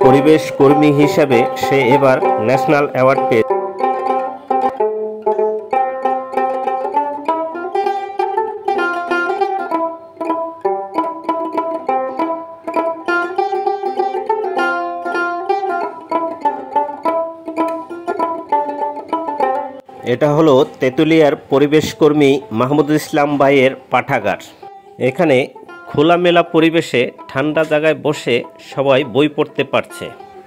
পরিবেশ কর্মী হিসেবে সে এবার ন্যাশনাল অ্যাওয়ার্ড পেয়েছে। এটা হলো তেঁতুলিয়ার পরিবেশ কর্মী মাহমুদুল ইসলাম ভাইয়ের পাঠাগার। এখানে খোলামেলা পরিবেশে ঠান্ডা জায়গায় বসে সবাই বই পড়তে পারছে।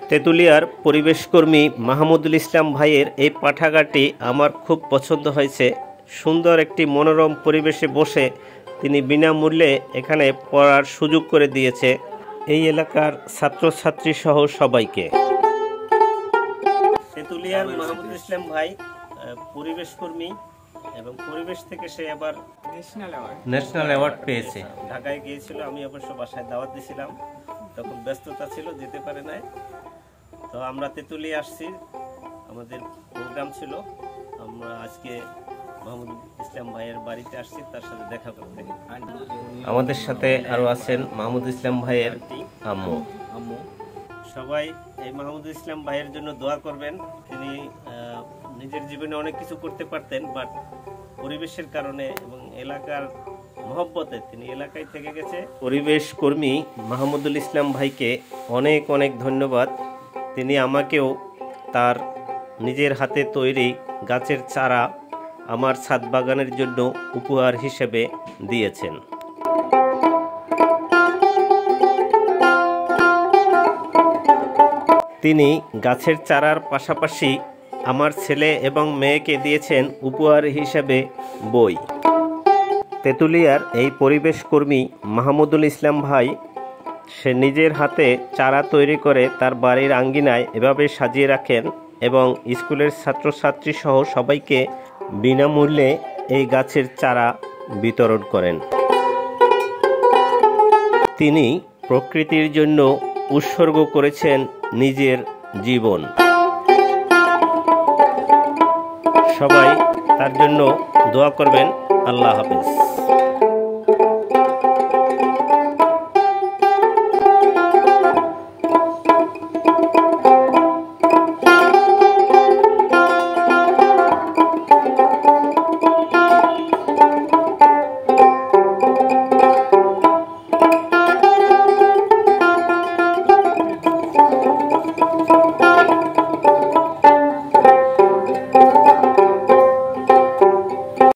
তেঁতুলিয়ার পরিবেশ কর্মী মাহমুদুল ইসলাম ভাইয়ের এই পাঠাগারটি আমার খুব পছন্দ হয়েছে। সুন্দর একটি মনোরম পরিবেশে বসে তিনি বিনামূল্যে এখানে পড়ার সুযোগ করে দিয়েছে এই এলাকার ছাত্রছাত্রী সহ সবাইকে। তেঁতুলিয়ার মাহমুদুল ইসলাম ভাই পরিবেশ কর্মী এবং পরিবেশ থেকে সে আবার ন্যাশনাল অ্যাওয়ার্ড পেয়েছে। ঢাকায় গিয়েছিল, আমি অবশ্য বাসায় দাওয়াত দিয়েছিলাম, তখন ব্যস্ততা ছিল, যেতে পারে নাই। তো আমরা তেঁতুলিয়া আসছি, আমাদের প্রোগ্রাম ছিল, আমরা আজকে মাহমুদুল ইসলাম ভাইয়ের বাড়িতে আসছি তার সাথে দেখা করতে। আমাদের সাথে আরো আছেন মাহমুদুল ইসলাম ভাইয়ের আম্মু। সবাই এই মাহমুদুল ইসলাম ভাইয়ের জন্য দোয়া করবেন। তিনি নিজের জীবনে অনেক কিছু করতে পারতেন, বাট পরিবেশের কারণে এবং এলাকার মহব্বতে তিনি এলাকায় থেকে গেছে। পরিবেশ কর্মী মাহমুদুল ইসলাম ভাইকে অনেক অনেক ধন্যবাদ। তিনি আমাকেও তার নিজের হাতে তৈরি গাছের চারা আমার ছাদ বাগানের জন্য উপহার হিসেবে দিয়েছেন। তিনি গাছের চারার পাশাপাশি আমার ছেলে এবং মেয়েকে দিয়েছেন উপহার হিসেবে বই। তেঁতুলিয়ার এই পরিবেশ কর্মী মাহমুদুল ইসলাম ভাই সে নিজের হাতে চারা তৈরি করে তার বাড়ির আঙ্গিনায় এভাবে সাজিয়ে রাখেন এবং স্কুলের ছাত্রছাত্রী সহ সবাইকে বিনামূল্যে এই গাছের চারা বিতরণ করেন। তিনি প্রকৃতির জন্য উৎসর্গ করেছেন নিজের জীবন। সবাই তার জন্য দোয়া করবেন। আল্লাহ হাফেজ।